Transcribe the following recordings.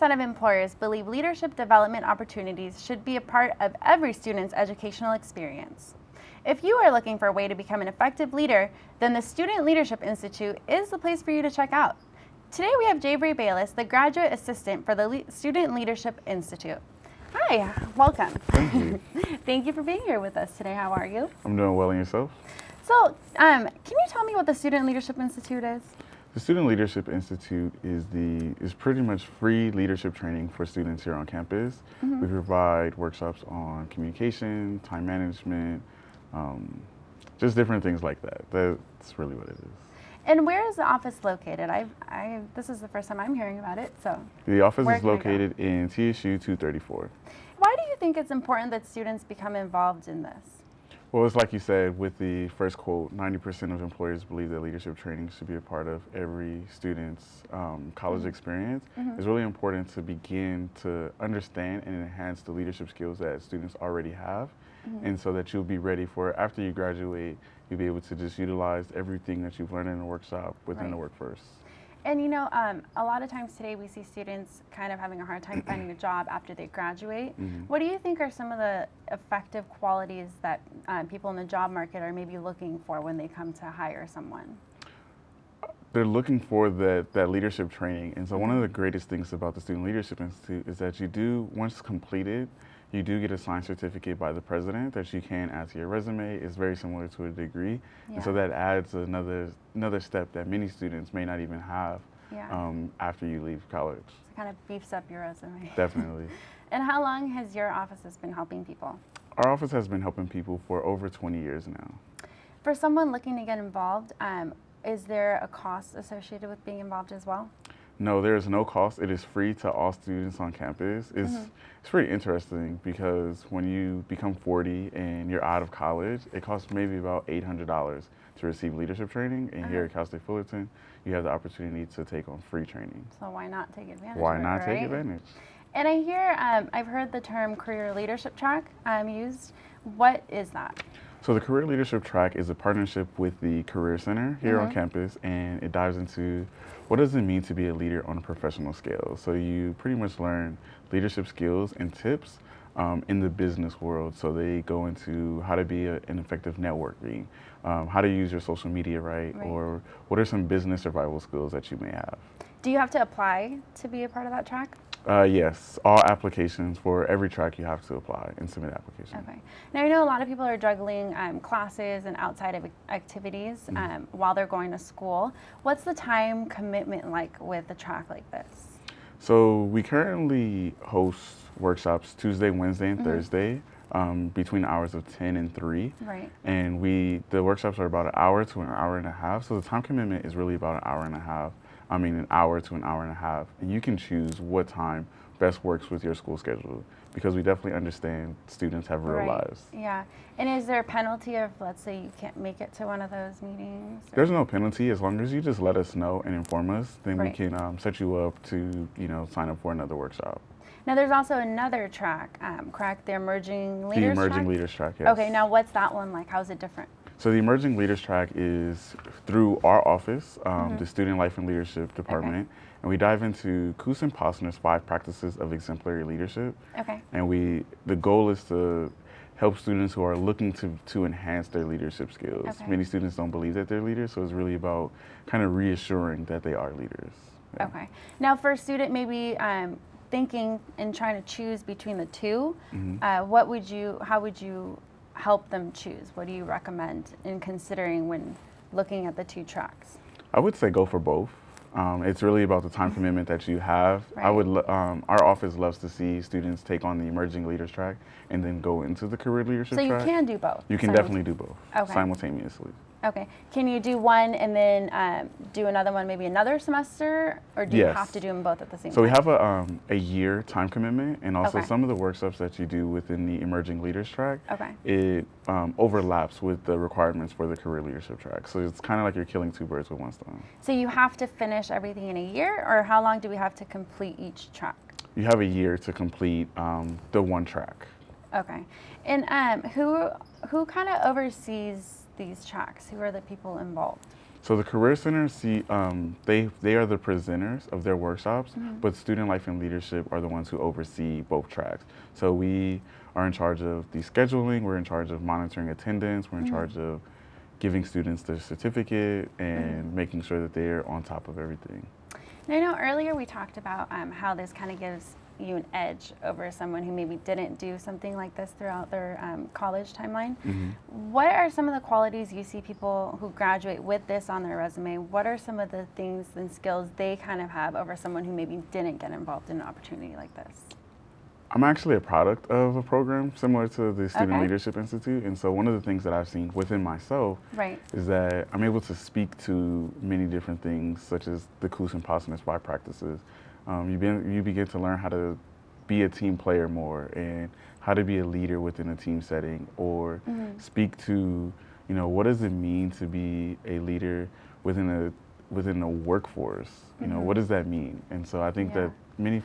80% of employers believe leadership development opportunities should be a part of every student's educational experience. If you are looking for a way to become an effective leader, then the Student Leadership Institute is the place for you to check out. Today we have Jabri Bayless, the Graduate Assistant for the Student Leadership Institute. Hi, welcome. Thank you. Thank you for being here with us today. How are you? I'm doing well, and yourself? So, can you tell me what the Student Leadership Institute is? The Student Leadership Institute is pretty much free leadership training for students here on campus. Mm-hmm. We provide workshops on communication, time management, just different things like that. That's really what it is. And where is the office located? This is the first time I'm hearing about it. So The office where is can I go? located in CSU 234. Why do you think it's important that students become involved in this? Well, it's like you said with the first quote, 90% of employers believe that leadership training should be a part of every student's college experience. Mm-hmm. It's really important to begin to understand and enhance the leadership skills that students already have. Mm-hmm. And so that you'll be ready for, after you graduate, you'll be able to just utilize everything that you've learned in the workshop within the workforce. And you know, a lot of times today we see students kind of having a hard time finding a job after they graduate. Mm-hmm. What do you think are some of the effective qualities that people in the job market are maybe looking for when they come to hire someone? They're looking for that leadership training. And so one of the greatest things about the Student Leadership Institute is that you do, once completed, you do get a signed certificate by the president that you can add to your resume. It's very similar to a degree. Yeah. And so that adds another step that many students may not even have after you leave college. So it kind of beefs up your resume. Definitely. And how long has your office been helping people? Our office has been helping people for over 20 years now. For someone looking to get involved, is there a cost associated with being involved as well? No, there is no cost. It is free to all students on campus. It's pretty interesting because when you become 40 and you're out of college, it costs maybe about $800 to receive leadership training. And here at Cal State Fullerton, you have the opportunity to take on free training. So why not take advantage Why of it, not take right? advantage? And I hear, I've heard the term career leadership track used. What is that? So the Career Leadership Track is a partnership with the Career Center here on campus, and it dives into what does it mean to be a leader on a professional scale. So you pretty much learn leadership skills and tips in the business world. So they go into how to be an effective networking, how to use your social media right, or what are some business survival skills that you may have. Do you have to apply to be a part of that track? Yes, all applications for every track you have to apply and submit applications. Okay. Now I know a lot of people are juggling classes and outside of activities while they're going to school. What's the time commitment like with a track like this? So we currently host workshops Tuesday, Wednesday, and Thursday between the hours of 10 and 3. Right. And the workshops are about an hour to an hour and a half. So the time commitment is really about an hour and a half. An hour to an hour and a half. And you can choose what time best works with your school schedule because we definitely understand students have real lives. Yeah. And is there a penalty if, let's say, you can't make it to one of those meetings? Or? There's no penalty as long as you just let us know and inform us. Then we can set you up to sign up for another workshop. Now there's also another track, correct? The Emerging Leaders The Emerging track? Leaders track, yes. Okay. Now what's that one like? How is it different? So the Emerging Leaders track is through our office, the Student Life and Leadership Department, and we dive into Kusin Posner's 5 practices of exemplary leadership. Okay. And the goal is to help students who are looking to enhance their leadership skills. Okay. Many students don't believe that they're leaders, so it's really about kind of reassuring that they are leaders. Yeah. Okay. Now for a student maybe thinking and trying to choose between the two, how would you help them choose? What do you recommend in considering when looking at the two tracks? I would say go for both. It's really about the time commitment that you have. Right. Our office loves to see students take on the Emerging Leaders track and then go into the Career Leadership track. So you can do both? You can definitely do both simultaneously. Okay. Can you do one and then do another one maybe another semester, or do you have to do them both at the same time? So we have a year time commitment, and also Okay. some of the workshops that you do within the Emerging Leaders track, Okay. it overlaps with the requirements for the Career Leadership track. So it's kind of like you're killing 2 birds with 1 stone. So you have to finish everything in a year, or how long do we have to complete each track? You have a year to complete the 1 track. Okay. And who kind of oversees these tracks? Who are the people involved? So the Career Center, they are the presenters of their workshops, but Student Life and Leadership are the ones who oversee both tracks. So we are in charge of the scheduling, we're in charge of monitoring attendance, we're in charge of giving students their certificate and making sure that they're on top of everything. And I know earlier we talked about how this kind of gives you an edge over someone who maybe didn't do something like this throughout their college timeline. What are some of the qualities you see people who graduate with this on their resume? What are some of the things and skills they kind of have over someone who maybe didn't get involved in an opportunity like this? I'm actually a product of a program similar to the Student Okay. Leadership Institute, and so one of the things that I've seen within myself Right. is that I'm able to speak to many different things, such as the KUS and POS and SPY practices. You begin to learn how to be a team player more and how to be a leader within a team setting, or speak to, what does it mean to be a leader within a workforce? What does that mean? And so I think that many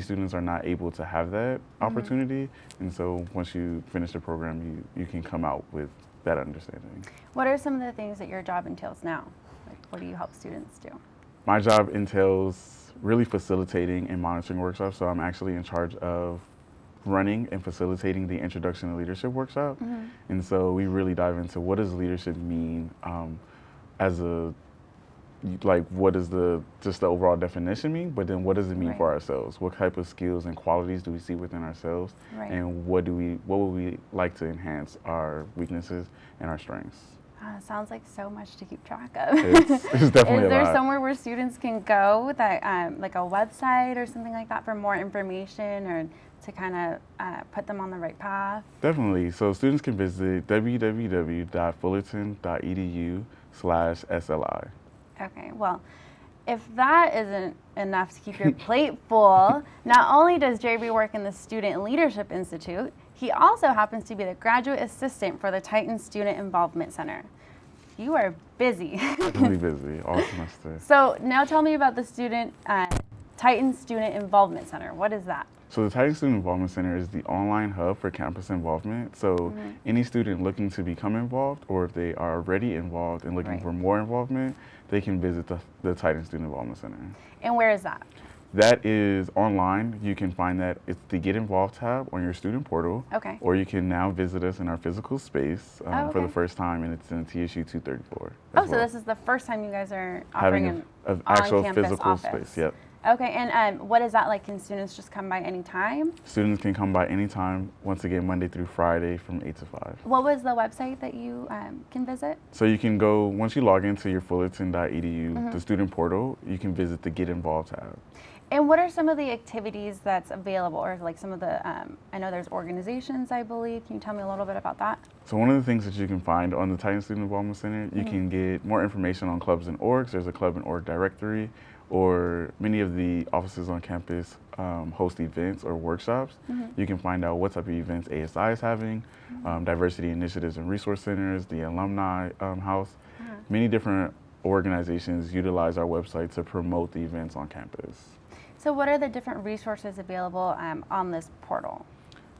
students are not able to have that opportunity, and so once you finish the program, you can come out with that understanding. What are some of the things that your job entails now? Like, what do you help students do? My job entails really facilitating and monitoring workshops, so I'm actually in charge of running and facilitating the Introduction to Leadership workshop, and so we really dive into what does leadership mean what does just the overall definition mean, but then what does it mean for ourselves? What type of skills and qualities do we see within ourselves? And what would we like to enhance our weaknesses and our strengths? Sounds like so much to keep track of. It's definitely Is there a lot. somewhere where students can go that, like a website or something like that, for more information or to kind of put them on the right path? Definitely. So students can visit www.fullerton.edu/SLI. Okay, well, if that isn't enough to keep your plate full, not only does JB work in the Student Leadership Institute, he also happens to be the graduate assistant for the Titan Student Involvement Center. You are busy. Really busy all semester. So now tell me about the Titan Student Involvement Center. What is that? So the Titan Student Involvement Center is the online hub for campus involvement. So any student looking to become involved, or if they are already involved and looking for more involvement, they can visit the Titan Student Involvement Center. And where is that? That is online. You can find that. It's the Get Involved tab on your student portal. Okay. Or you can now visit us in our physical space for the first time, and it's in TSU 234. Oh, so this is the first time you guys are offering an actual on-campus physical office. space. Yep. Okay, and what is that like? Can students just come by any time? Students can come by anytime, once again, Monday through Friday from 8 to 5. What was the website that you can visit? So you can go, once you log into your fullerton.edu, the student portal, you can visit the Get Involved tab. And what are some of the activities that's available, or like some of the, I know there's organizations, I believe. Can you tell me a little bit about that? So one of the things that you can find on the Titan Student Involvement Center, you can get more information on clubs and orgs. There's a club and org directory, or many of the offices on campus host events or workshops. You can find out what type of events ASI is having, diversity initiatives and resource centers, the alumni house. Many different organizations utilize our website to promote the events on campus. So what are the different resources available on this portal?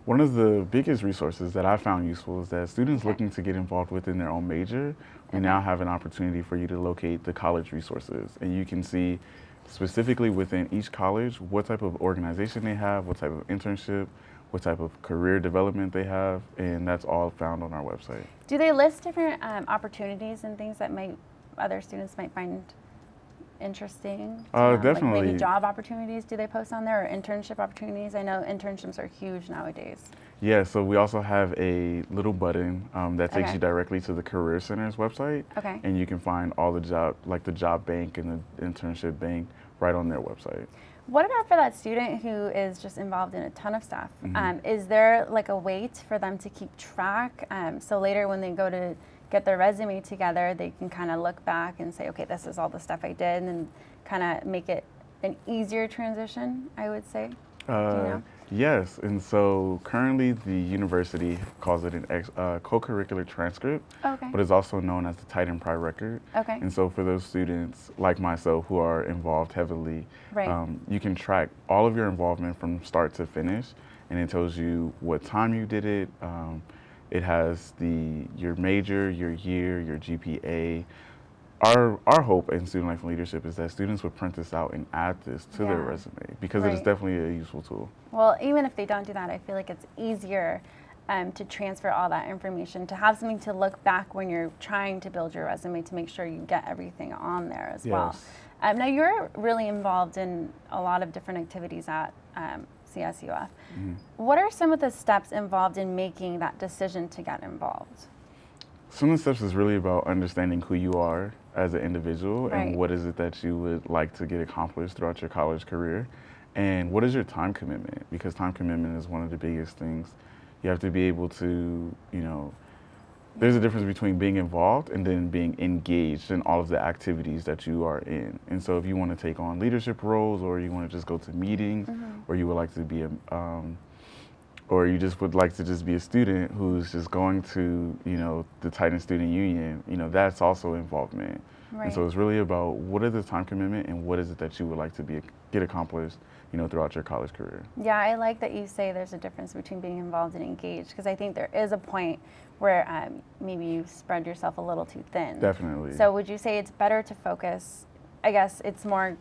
One of the biggest resources that I found useful is that students looking to get involved within their own major, we now have an opportunity for you to locate the college resources. And you can see specifically within each college what type of organization they have, what type of internship, what type of career development they have, and that's all found on our website. Do they list different opportunities and things that other students might find interesting? Definitely. Like maybe job opportunities, do they post on there, or internship opportunities? I know internships are huge nowadays. Yeah, so we also have a little button that takes you directly to the Career Center's website. Okay. And you can find all the the job bank and the internship bank right on their website. What about for that student who is just involved in a ton of stuff? Is there like a way for them to keep track? So later when they go to get their resume together, they can kind of look back and say, okay, this is all the stuff I did, and kind of make it an easier transition, I would say. Do you know? Yes, and so currently the university calls it a co-curricular transcript, but it's also known as the Titan Pri record. Okay. And so for those students like myself who are involved heavily, you can track all of your involvement from start to finish, and it tells you what time you did it. It has your major, your year, your GPA, our hope in student life and leadership is that students would print this out and add this to their resume, because it is Right. definitely a useful tool. Well, even if they don't do that, I feel like it's easier to transfer all that information, to have something to look back when you're trying to build your resume to make sure you get everything on there as well. Yes. Now, you're really involved in a lot of different activities at CSUF. What are some of the steps involved in making that decision to get involved? Some of the steps is really about understanding who you are as an individual Right. and what is it that you would like to get accomplished throughout your college career, and what is your time commitment, because time commitment is one of the biggest things. You have to be able to, there's a difference between being involved and then being engaged in all of the activities that you are in. And so if you want to take on leadership roles, or you want to just go to meetings, or you would like to be or you just would like to just be a student who's just going to, the Titan Student Union, that's also involvement. Right. And so it's really about what is the time commitment and what is it that you would like to get accomplished, throughout your college career. Yeah, I like that you say there's a difference between being involved and engaged, because I think there is a point where maybe you spread yourself a little too thin. Definitely. So would you say it's better to focus, I guess it's more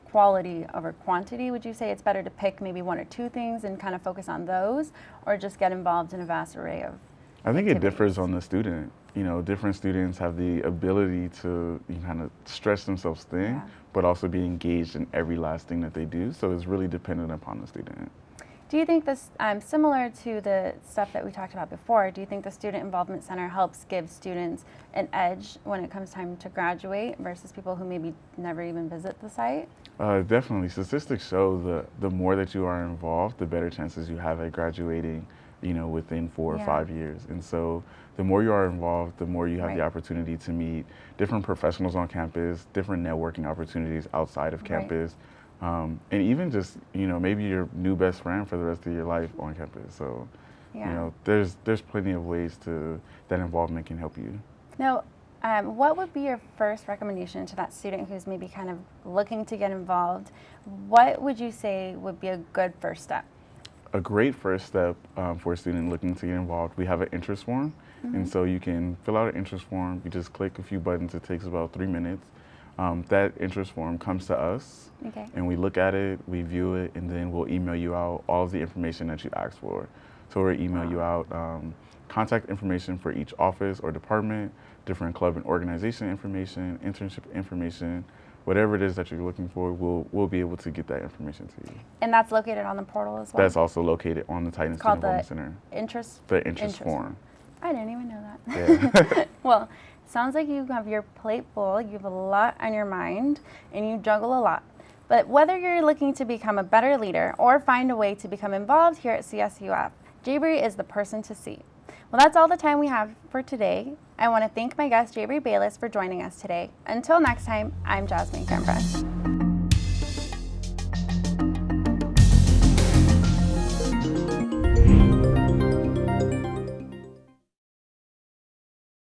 quality over quantity? Would you say it's better to pick maybe one or two things and kind of focus on those, or just get involved in a vast array of I think it activities? differs on the student. Different students have the ability to kind of stretch themselves thin, but also be engaged in every last thing that they do. So it's really dependent upon the student. Do you think this, similar to the stuff that we talked about before, do you think the Student Involvement Center helps give students an edge when it comes time to graduate versus people who maybe never even visit the site? Definitely. Statistics show the more that you are involved, the better chances you have at graduating, within 4 or 5 years. And so the more you are involved, the more you have the opportunity to meet different professionals on campus, different networking opportunities outside of campus, and even just, maybe your new best friend for the rest of your life on campus. So, there's plenty of ways that involvement can help you. Now, what would be your first recommendation to that student who's maybe kind of looking to get involved? What would you say would be a good first step? A great first step for a student looking to get involved, we have an interest form. And so you can fill out an interest form. You just click a few buttons. It takes about 3 minutes. That interest form comes to us, and we look at it, we view it, and then we'll email you out all of the information that you asked for. So we'll email you out contact information for each office or department, different club and organization information, internship information, whatever it is that you're looking for, we'll be able to get that information to you. And that's located on the portal as well? That's also located on the Titan Student Involvement Center. The interest form. I didn't even know that. Yeah. Well, sounds like you have your plate full, you have a lot on your mind, and you juggle a lot. But whether you're looking to become a better leader or find a way to become involved here at CSUF, Jabri is the person to see. Well, that's all the time we have for today. I want to thank my guest, Jabri Bayless, for joining us today. Until next time, I'm Jasmine Kempress.